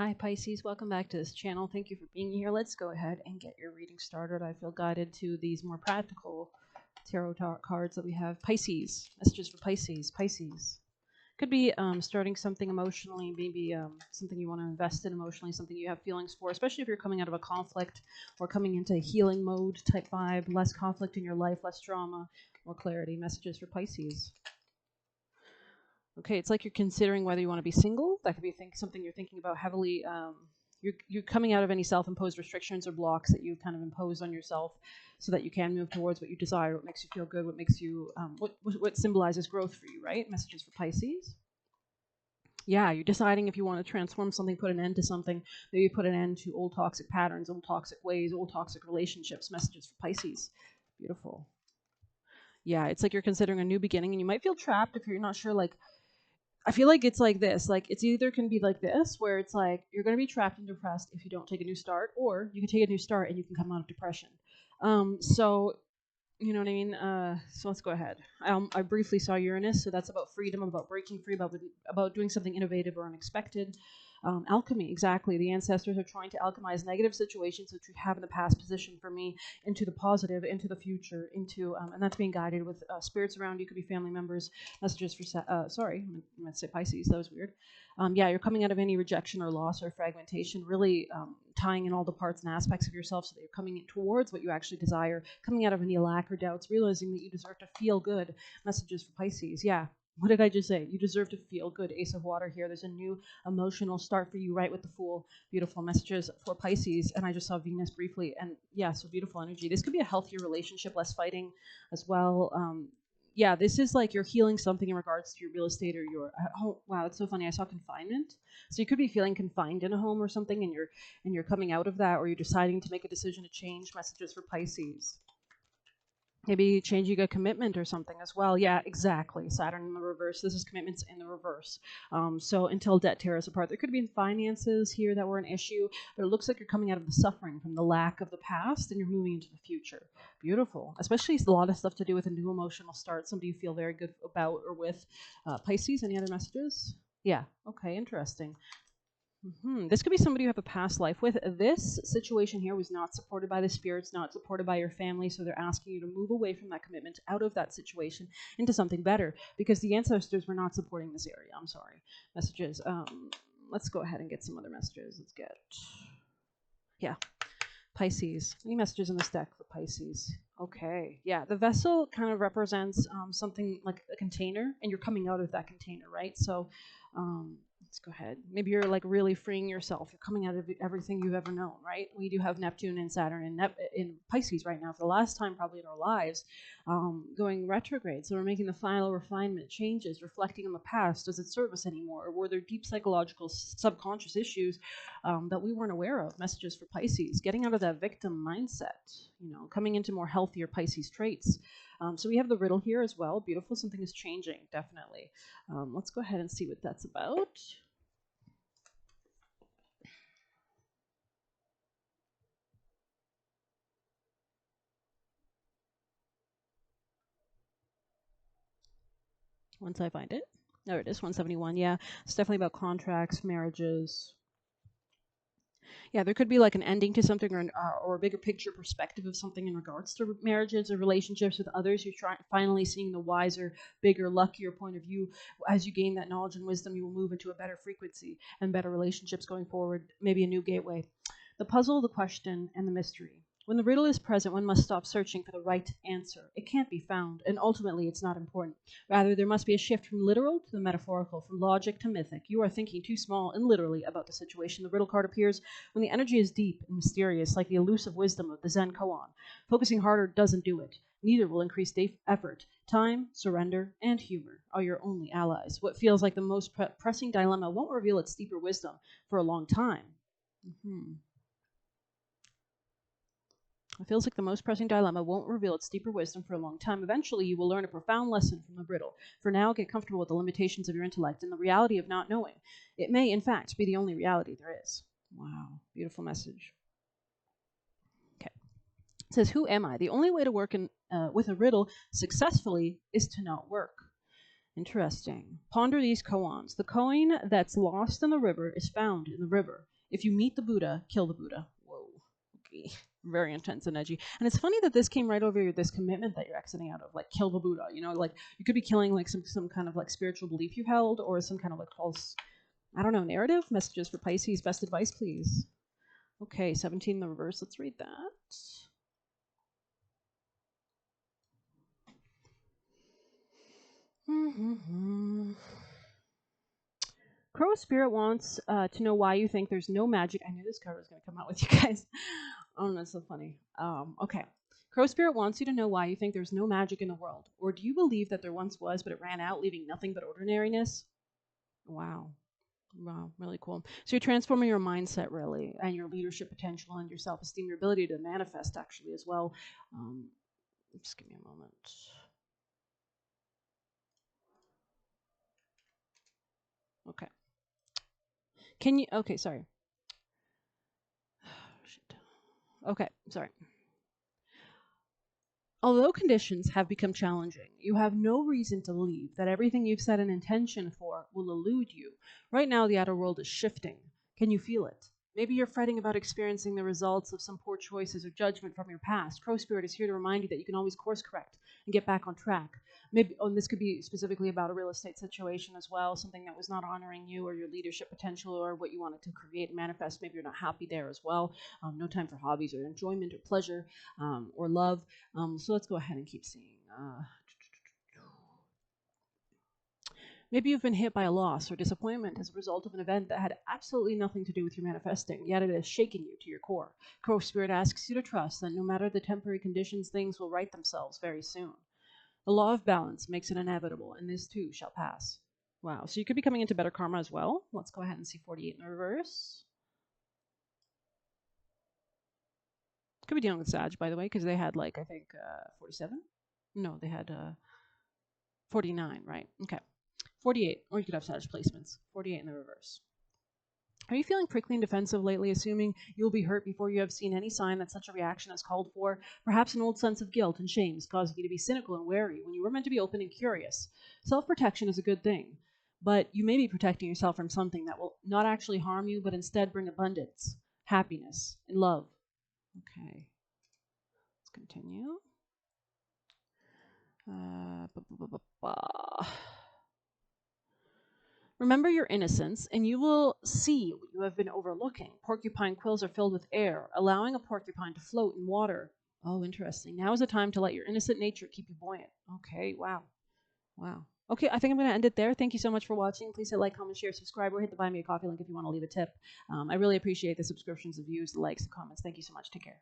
Hi Pisces, welcome back to this channel. Thank you for being here. Let's go ahead and get your reading started. I feel guided to these more practical tarot cards that we have. Pisces, messages for Pisces. Pisces. Could be starting something emotionally, maybe something you want to invest in emotionally, something you have feelings for, especially if you're coming out of a conflict or coming into a healing mode type vibe, less conflict in your life, less drama, more clarity. Messages for Pisces. Okay, it's like you're considering whether you want to be single. That could be something you're thinking about heavily. You're coming out of any self-imposed restrictions or blocks that you kind of impose on yourself, so that you can move towards what you desire, what makes you feel good, what makes you what symbolizes growth for you, right? Messages for Pisces. Yeah, you're deciding if you want to transform something, put an end to something, maybe put an end to old toxic patterns, old toxic ways, old toxic relationships. Messages for Pisces. Beautiful. Yeah, it's like you're considering a new beginning, and you might feel trapped if you're not sure, like, I feel like it's like this. Like, it's either can be like this, where it's like you're going to be trapped and depressed if you don't take a new start, or you can take a new start and you can come out of depression. So you know what I mean? So let's go ahead. I briefly saw Uranus, so that's about freedom, about breaking free, about doing something innovative or unexpected. Alchemy, exactly. The ancestors are trying to alchemize negative situations which we have in the past position for me into the positive, into the future, into and that's being guided with spirits around you. Could be family members. Messages for sorry, I meant to say Pisces. That was weird. Yeah, you're coming out of any rejection or loss or fragmentation, really tying in all the parts and aspects of yourself so that you're coming towards what you actually desire, coming out of any lack or doubts, realizing that you deserve to feel good. Messages for Pisces. Yeah. What did I just say? You deserve to feel good. Ace of Water here. There's a new emotional start for you, right, with the Fool. Beautiful messages for Pisces. And I just saw Venus briefly. And yeah, so beautiful energy. This could be a healthier relationship, less fighting as well. Yeah, this is like you're healing something in regards to your real estate or your home. Wow, it's so funny. I saw confinement. So you could be feeling confined in a home or something, and you're coming out of that, or you're deciding to make a decision to change. Messages for Pisces. Maybe changing a commitment or something as well. Yeah, exactly. Saturn in the reverse. This is commitments in the reverse. So until debt tears apart, there could be finances here that were an issue, but it looks like you're coming out of the suffering from the lack of the past and you're moving into the future. Beautiful. Especially a lot of stuff to do with a new emotional start, somebody you feel very good about or with. Pisces, any other messages? Yeah. Okay, interesting. This could be somebody you have a past life with. This situation here was not supported by the spirits, not supported by your family, so they're asking you to move away from that commitment, out of that situation, into something better, because the ancestors were not supporting this area. I'm sorry. Messages. Let's go ahead and get some other messages. Let's get, yeah, Pisces. Any messages in this deck for Pisces? Okay, yeah, the vessel kind of represents something like a container, and you're coming out of that container, right? So let's go ahead. Maybe you're like really freeing yourself. You're coming out of everything you've ever known, right? We do have Neptune and Saturn in Pisces right now for the last time probably in our lives, going retrograde. So we're making the final refinement changes, reflecting on the past. Does it serve us anymore? Or were there deep psychological subconscious issues that we weren't aware of? Messages for Pisces. Getting out of that victim mindset, coming into more healthier Pisces traits. So we have the riddle here as well. Beautiful. Something is changing, definitely. Let's go ahead and see what that's about. Once I find it. There it is, 171. Yeah, it's definitely about contracts, marriages. Yeah, there could be like an ending to something, or a bigger picture perspective of something in regards to marriages or relationships with others. You're finally seeing the wiser, bigger, luckier point of view. As you gain that knowledge and wisdom, you will move into a better frequency and better relationships going forward, maybe a new gateway. The puzzle, the question, and the mystery. When the riddle is present, one must stop searching for the right answer. It can't be found, and ultimately it's not important. Rather, there must be a shift from literal to the metaphorical, from logic to mythic. You are thinking too small and literally about the situation. The riddle card appears when the energy is deep and mysterious, like the elusive wisdom of the Zen koan. Focusing harder doesn't do it. Neither will increase effort. Time, surrender, and humor are your only allies. What feels like the most pressing dilemma won't reveal its deeper wisdom for a long time. It feels like the most pressing dilemma won't reveal its deeper wisdom for a long time. Eventually, you will learn a profound lesson from the riddle. For now, get comfortable with the limitations of your intellect and the reality of not knowing. It may, in fact, be the only reality there is. Wow, beautiful message. Okay. It says, who am I? The only way to work with a riddle successfully is to not work. Interesting. Ponder these koans. The coin that's lost in the river is found in the river. If you meet the Buddha, kill the Buddha. Whoa. Okay. Very intense and edgy. And it's funny that this came right over this commitment that you're exiting out of, like kill the Buddha. You know, like you could be killing like some kind of like spiritual belief you held, or some kind of like false, I don't know, narrative. Messages for Pisces. Best advice, please. Okay, 17 in the reverse. Let's read that. Crow Spirit wants to know why you think there's no magic. I knew this card was going to come out with you guys. Oh, that's so funny. Okay. Crow Spirit wants you to know why you think there's no magic in the world. Or do you believe that there once was, but it ran out, leaving nothing but ordinariness? Wow. Wow, really cool. So you're transforming your mindset, really, and your leadership potential and your self-esteem, your ability to manifest, actually, as well. Just give me a moment. Okay. Can you, okay, sorry. Shit. Okay, sorry. Although conditions have become challenging, you have no reason to believe that everything you've set an intention for will elude you. Right now, the outer world is shifting. Can you feel it? Maybe you're fretting about experiencing the results of some poor choices or judgment from your past. Crow Spirit is here to remind you that you can always course correct and get back on track. Maybe, and this could be specifically about a real estate situation as well, something that was not honoring you or your leadership potential or what you wanted to create and manifest. Maybe you're not happy there as well. No time for hobbies or enjoyment or pleasure or love. So let's go ahead and keep seeing. Maybe you've been hit by a loss or disappointment as a result of an event that had absolutely nothing to do with your manifesting, yet it has shaken you to your core. Crow Spirit asks you to trust that no matter the temporary conditions, things will right themselves very soon. The law of balance makes it inevitable, and this too shall pass. Wow, so you could be coming into better karma as well. Let's go ahead and see 48 in the reverse. Could be dealing with Sag, by the way, because they had like, I think, 47? No, they had 49, right? Okay. 48, or you could have Sag placements. 48 in the reverse. Are you feeling prickly and defensive lately, assuming you'll be hurt before you have seen any sign that such a reaction is called for? Perhaps an old sense of guilt and shame is causing you to be cynical and wary when you were meant to be open and curious. Self-protection is a good thing, but you may be protecting yourself from something that will not actually harm you, but instead bring abundance, happiness, and love. Okay. Let's continue. Remember your innocence, and you will see what you have been overlooking. Porcupine quills are filled with air, allowing a porcupine to float in water. Oh, interesting. Now is the time to let your innocent nature keep you buoyant. Okay, wow. Wow. Okay, I think I'm going to end it there. Thank you so much for watching. Please hit like, comment, share, subscribe, or hit the Buy Me a Coffee link if you want to leave a tip. I really appreciate the subscriptions, the views, the likes, the comments. Thank you so much. Take care.